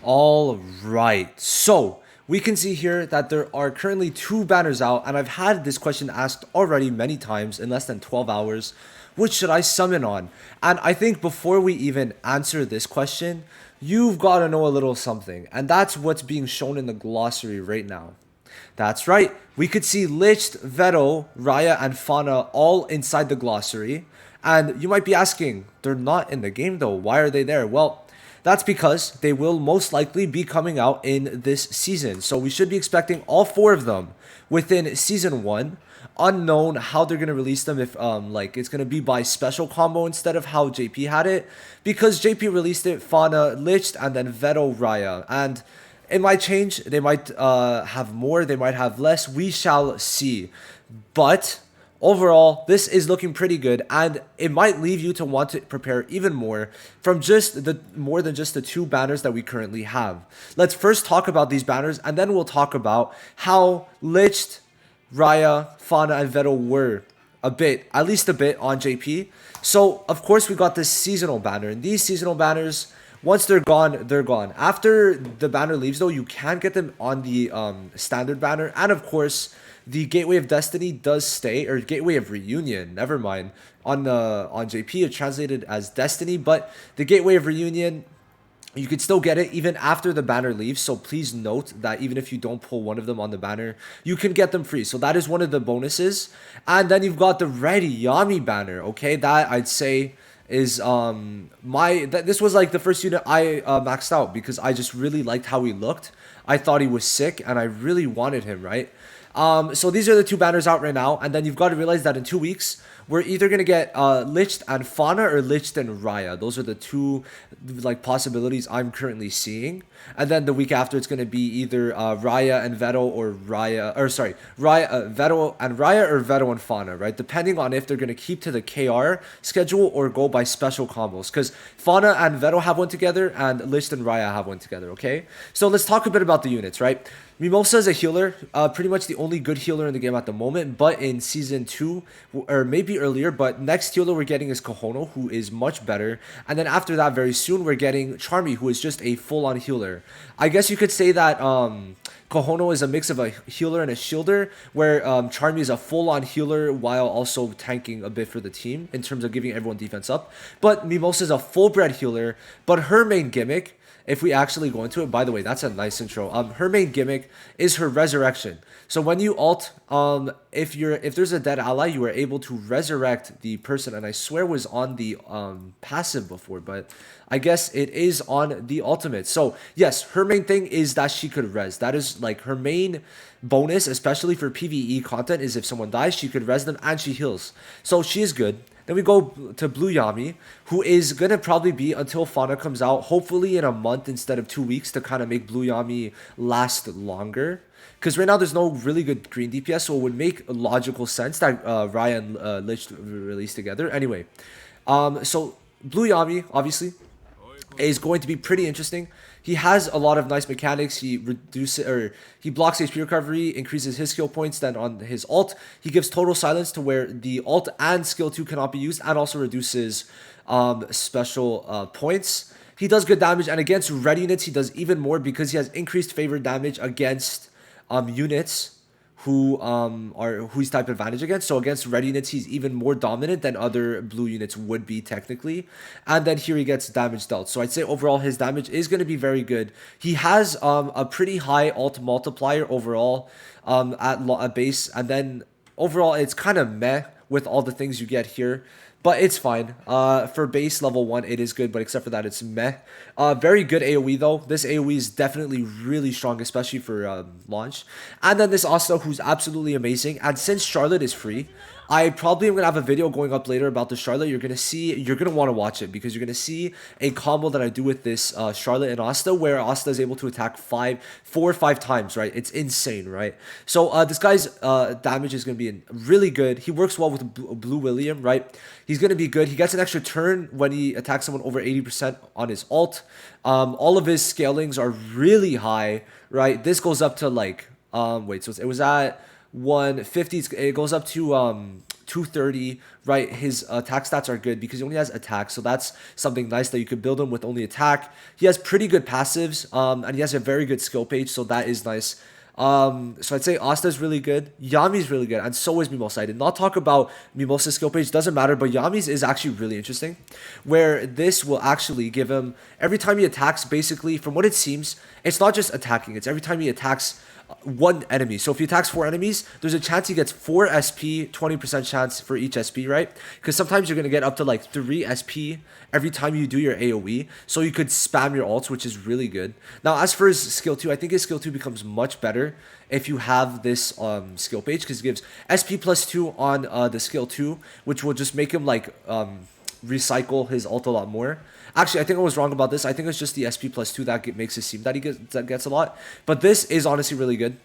All right, so we can see here that there are currently two banners out, and I've had this question asked already many times in less than 12 hours. Which should I summon on? And I think before we even answer this question, you've got to know a little something, and that's what's being shown in the glossary right now. That's right, we could see Lich, Veto, Raya, and Fauna all inside the glossary. And you might be asking, they're not in the game though, why are they there? Well, that's because they will most likely be coming out in this season. So we should be expecting all four of them within season 1. Unknown how they're going to release them, if like it's going to be by special combo instead of how JP had it, because JP released it Fauna, Lich, and then Veto, Raya. And it might change. They might have more, they might have less. We shall see. But overall, this is looking pretty good, and it might leave you to want to prepare even more from just the more than just the two banners that we currently have. Let's first talk about these banners, and then we'll talk about how Lich, Raya, Fauna, and Veto were at least a bit on JP. So of course we got this seasonal banner, and these seasonal banners, once they're gone, they're gone. After the banner leaves though, you can get them on the standard banner, and of course the Gateway of Destiny does stay, or Gateway of Reunion, never mind. On JP, it translated as Destiny, but the Gateway of Reunion, you could still get it even after the banner leaves. So please note that even if you don't pull one of them on the banner, you can get them free. So that is one of the bonuses. And then you've got the Red Yami banner. Okay, that I'd say is this was like the first unit I maxed out because I just really liked how he looked. I thought he was sick and I really wanted him, right? So these are the two banners out right now, and then you've got to realize that in 2 weeks, we're either going to get Lich and Fauna or Lich and Raya. Those are the two like possibilities I'm currently seeing. And then the week after, it's going to be either Raya and Veto or Veto and Raya or Veto and Fauna, right? Depending on if they're going to keep to the KR schedule or go by special combos. Because Fauna and Veto have one together and Lich and Raya have one together, okay? So let's talk a bit about the units, right? Mimosa is a healer, pretty much the only good healer in the game at the moment, but in Season 2, or maybe earlier, but next healer we're getting is Kohono, who is much better, and then after that, very soon, we're getting Charmy, who is just a full-on healer. I guess you could say that Kohono is a mix of a healer and a shielder, where Charmy is a full-on healer while also tanking a bit for the team in terms of giving everyone defense up, but Mimosa is a full-bred healer, but her main gimmick, if we actually go into it, by the way, that's a nice intro. Her main gimmick is her resurrection. So when you ult, if there's a dead ally, you are able to resurrect the person. And I swear it was on the passive before, but I guess it is on the ultimate. So yes, her main thing is that she could res. That is like her main bonus, especially for PvE content, is if someone dies, she could res them and she heals. So she is good. Then we go to Blue Yami, who is going to probably be until Fauna comes out, hopefully in a month instead of 2 weeks, to kind of make Blue Yami last longer. Because right now there's no really good green DPS, so it would make logical sense that Raya and Lich release together. Anyway, so Blue Yami, obviously, is going to be pretty interesting. He has a lot of nice mechanics. He blocks HP recovery, increases his skill points. Then on his ult, he gives total silence to where the ult and skill 2 cannot be used, and also reduces special points. He does good damage, and against red units, he does even more because he has increased favored damage against units who he's type advantage against. So against red units, he's even more dominant than other blue units would be technically. And then here he gets damage dealt. So I'd say overall his damage is going to be very good. He has a pretty high ult multiplier overall at base, and then overall it's kind of meh with all the things you get here. But it's fine. For base level 1, it is good, but except for that, it's meh. Very good AoE, though. This AoE is definitely really strong, especially for launch. And then this Asta, who's absolutely amazing. And since Charlotte is free, I probably am going to have a video going up later about the Charlotte. You're going to want to watch it because you're going to see a combo that I do with this Charlotte and Asta, where Asta is able to attack 4 or 5 times, right? It's insane, right? So this guy's damage is going to be really good. He works well with Blue William, right? He's going to be good. He gets an extra turn when he attacks someone over 80% on his ult. All of his scalings are really high, right? This goes up to like, so it was at 150. It goes up to 230, right? His attack stats are good because he only has attack, so that's something nice that you could build him with only attack. He has pretty good passives, and he has a very good skill page, so that is nice. So I'd say Asta's really good, Yami's really good, and so is Mimosa. I did not talk about Mimosa's skill page, doesn't matter, but Yami's is actually really interesting, where this will actually give him, every time he attacks, basically, from what it seems, it's not just attacking, it's every time he attacks one enemy. So if he attacks 4 enemies, there's a chance he gets 4 SP, 20% chance for each SP, right? Because sometimes you're going to get up to like 3 SP every time you do your AoE. So you could spam your ults, which is really good. Now, as for his skill 2, I think his skill 2 becomes much better if you have this skill page, because it gives SP plus 2 on the skill 2, which will just make him like recycle his ult a lot more. Actually, I think I was wrong about this. I think it's just the SP plus 2 that makes it seem that he gets a lot. But this is honestly really good,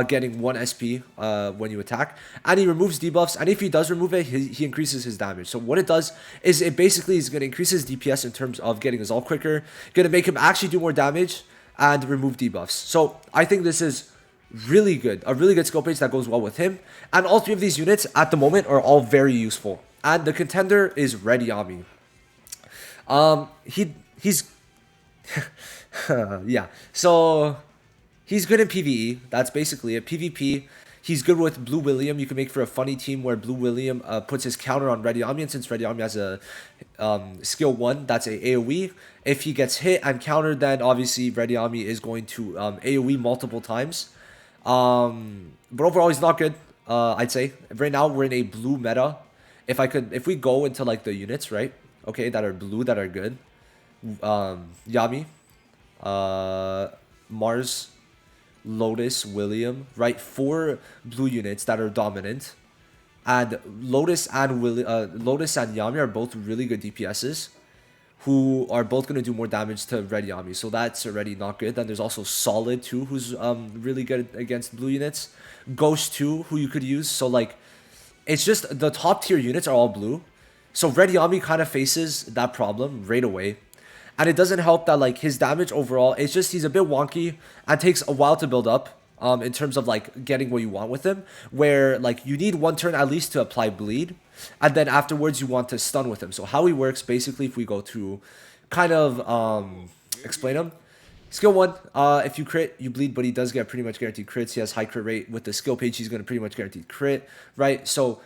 getting 1 SP when you attack. And he removes debuffs, and if he does remove it, he increases his damage. So what it does is it basically is going to increase his DPS in terms of getting his ult quicker, going to make him actually do more damage, and remove debuffs. So I think this is really good, a really good skill page that goes well with him. And all 3 of these units at the moment are all very useful. And the contender is Red Yami. He's yeah. So he's good in PvE. That's basically it. PvP, he's good with Blue William. You can make for a funny team where Blue William puts his counter on Red Yami, and since Red Yami has a skill 1, that's a AoE. If he gets hit and countered, then obviously Red Yami is going to AoE multiple times. But overall, he's not good. I'd say right now we're in a blue meta. If we go into like the units, right? Okay, that are blue, that are good. Yami, Mars, Lotus, William, right? 4 blue units that are dominant, and Lotus and Yami are both really good DPSs, who are both going to do more damage to Red Yami. So that's already not good. Then there's also Solid too, who's really good against blue units. Ghost too, who you could use. So like, it's just the top tier units are all blue. So Red Yami kind of faces that problem right away. And it doesn't help that like his damage overall, it's just he's a bit wonky and takes a while to build up in terms of like getting what you want with him. Where like you need 1 turn at least to apply bleed. And then afterwards you want to stun with him. So how he works basically, if we go to kind of explain him. Skill 1, if you crit, you bleed, but he does get pretty much guaranteed crits. He has high crit rate. With the skill page, he's going to pretty much guaranteed crit, right? So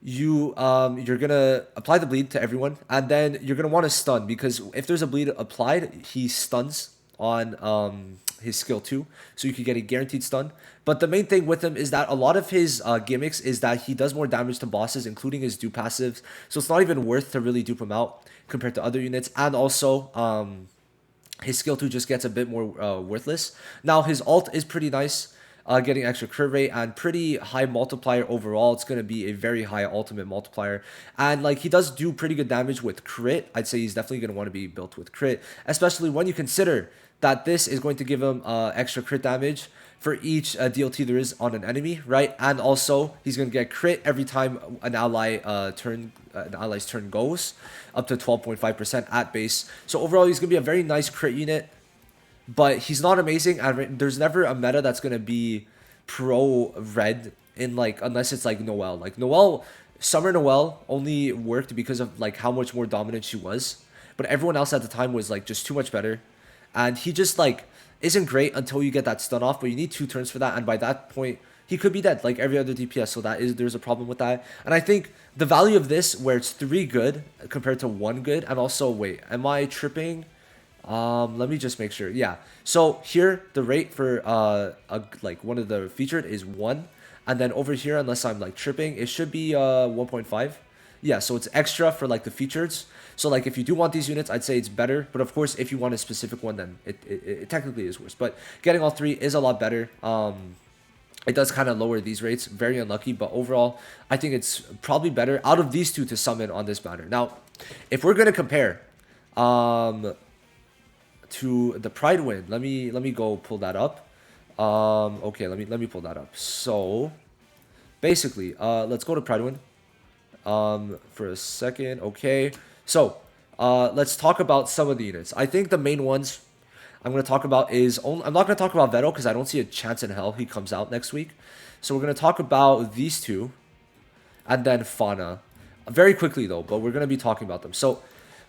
you're gonna apply the bleed to everyone, and then you're gonna want to stun, because if there's a bleed applied, he stuns on his skill 2, so you could get a guaranteed stun. But the main thing with him is that a lot of his gimmicks is that he does more damage to bosses, including his dupe passives, so it's not even worth to really dupe him out compared to other units. And also his skill 2 just gets a bit more worthless. Now his ult is pretty nice, getting extra crit rate and pretty high multiplier overall. It's going to be a very high ultimate multiplier. And like he does do pretty good damage with crit. I'd say he's definitely going to want to be built with crit, especially when you consider that this is going to give him extra crit damage for each DLT there is on an enemy, right? And also he's going to get crit every time an ally's turn goes, up to 12.5% at base. So overall, he's going to be a very nice crit unit. But he's not amazing, and there's never a meta that's gonna be pro red in like, unless it's like Noelle. Like Noelle, Summer Noelle only worked because of like how much more dominant she was. But everyone else at the time was like just too much better. And he just like isn't great until you get that stun off, but you need 2 turns for that, and by that point he could be dead like every other DPS. So there's a problem with that. And I think the value of this, where it's 3 good compared to 1 good, and also wait, am I tripping? Let me just make sure. Yeah. So here the rate for like one of the featured is 1, and then over here, unless I'm like tripping, it should be 1.5. Yeah, so it's extra for like the features. So like if you do want these units, I'd say it's better, but of course if you want a specific one, then it technically is worse. But getting all 3 is a lot better. It does kind of lower these rates, very unlucky, but overall I think it's probably better out of these 2 to summon on this banner. Now if we're going to compare to the Pride win, let me go pull that up. Okay, let me pull that up. So basically, let's go to Pride win for a second. Okay, so let's talk about some of the units. I think the main ones I'm going to talk about is I'm not going to talk about Vettel because I don't see a chance in hell he comes out next week. So we're going to talk about these 2. and then Fauna. Very quickly though, but we're gonna be talking about them. So,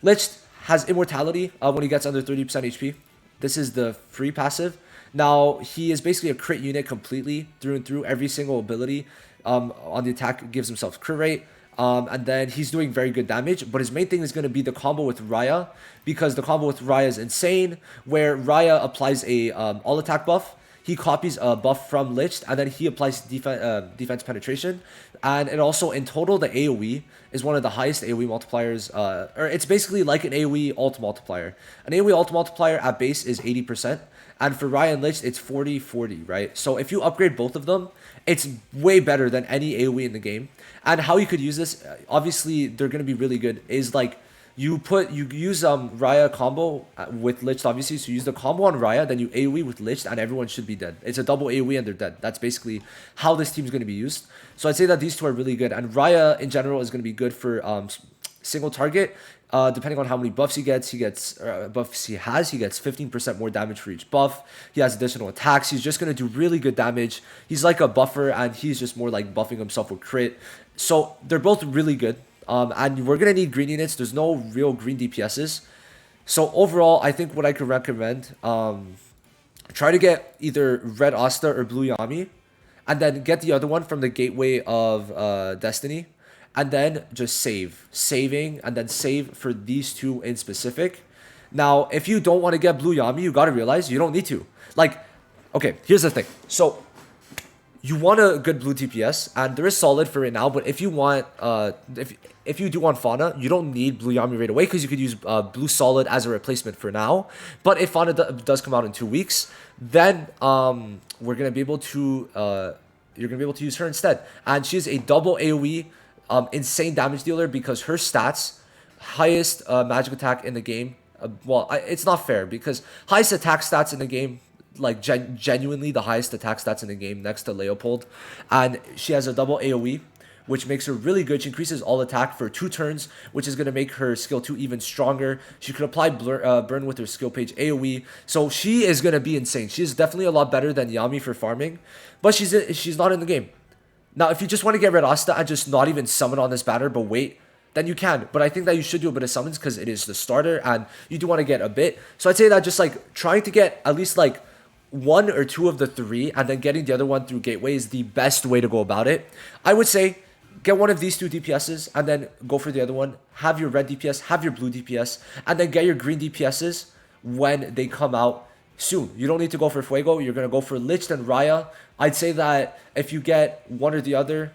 Lich has immortality when he gets under 30% HP. This is the free passive. Now he is basically a crit unit completely through and through. Every single ability on the attack gives himself crit rate. And then he's doing very good damage, but his main thing is going to be the combo with Raya, because the combo with Raya is insane, where Raya applies a all attack buff. He copies a buff from Lich, and then he applies defense penetration. And it also, in total, the AoE is one of the highest AoE multipliers, or it's basically like an AoE ult multiplier. An AoE ult multiplier at base is 80%, and for Raya and Lich, it's 40-40, right? So if you upgrade both of them, it's way better than any AoE in the game. And how you could use this, obviously, they're going to be really good, is like, you use Raya combo with Lich, obviously, so you use the combo on Raya, then you AoE with Lich, and everyone should be dead. It's a double AoE and they're dead. That's basically how this team's going to be used. So I'd say that these two are really good, and Raya in general is going to be good for single target. Depending on how many buffs he gets, buffs he has, he gets 15% more damage for each buff. He has additional attacks. He's just going to do really good damage. He's like a buffer, and he's just more like buffing himself with crit. So they're both really good. And we're going to need green units. There's no real green DPSs. So overall, I think what I could recommend, try to get either red Asta or blue Yami, and then get the other one from the gateway of Destiny, and then just saving, and then save for these two in specific. Now, if you don't want to get blue Yami, you got to realize you don't need to. Like, okay, here's the thing. So you want a good blue DPS, and there is solid for it now, but if you want, if you do want Fauna, you don't need blue Yami right away, because you could use blue solid as a replacement for now. But if Fauna does come out in 2 weeks, then we're gonna be able to you're gonna be able to use her instead, and she's a double AoE insane damage dealer, because her stats, highest magic attack in the game. Well, it's not fair, because highest attack stats in the game, like genuinely the highest attack stats in the game, next to Leopold, and she has a double AoE, which makes her really good. She increases all attack for 2 turns, which is going to make her skill 2 even stronger. She could apply burn with her skill page AoE, so she is going to be insane. She is definitely a lot better than Yami for farming, but she's not in the game. Now, if you just want to get red Asta and just not even summon on this banner, but wait, then you can. But I think that you should do a bit of summons, because it is the starter, and you do want to get a bit. So I'd say that just like trying to get at least like 1 or 2 of the 3, and then getting the other one through gateway is the best way to go about it. I would say get one of these 2 DPSs, and then go for the other one. Have your red DPS, have your blue DPS, and then get your green DPSs when they come out soon. You don't need to go for Fuego. You're going to go for Lich and Raya. I'd say that if you get one or the other,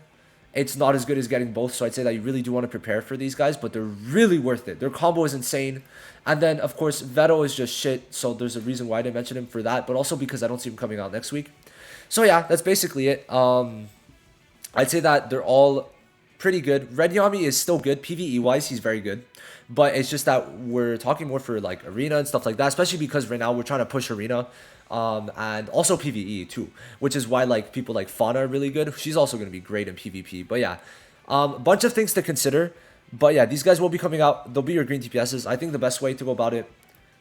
it's not as good as getting both. So I'd say that you really do want to prepare for these guys, but they're really worth it. Their combo is insane. And then, of course, Veto is just shit, so there's a reason why I didn't mention him for that, but also because I don't see him coming out next week. So yeah, that's basically it. I'd say that they're all pretty good. Red Yami is still good. PvE-wise, he's very good. But it's just that we're talking more for like Arena and stuff like that, especially because right now we're trying to push Arena. And also PvE too, which is why like people like Fauna are really good. She's also going to be great in PvP. But yeah, bunch of things to consider. But yeah, these guys will be coming out. They'll be your green DPSs. I think the best way to go about it,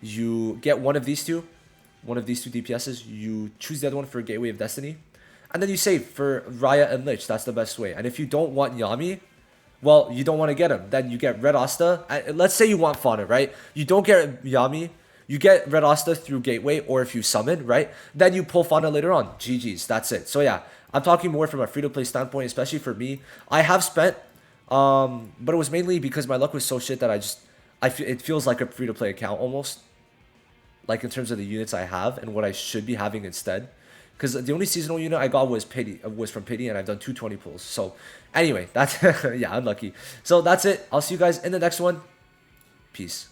you get one of these two DPSs. You choose the other one for Gateway of Destiny, and then you save for Raya and Lich. That's the best way. And if you don't want Yami, well, you don't want to get him. Then you get Red Asta. Let's say you want Fauna, right? You don't get Yami. You get Red Asta through Gateway, or if you summon, right? Then you pull Fauna later on. GG's. That's it. So yeah, I'm talking more from a free-to-play standpoint, especially for me. I have spent, but it was mainly because my luck was so shit that it feels like a free-to-play account almost. Like in terms of the units I have and what I should be having instead. Because the only seasonal unit I got was from Pity, and I've done 220 pulls. So anyway, that's, yeah, unlucky. So that's it. I'll see you guys in the next one. Peace.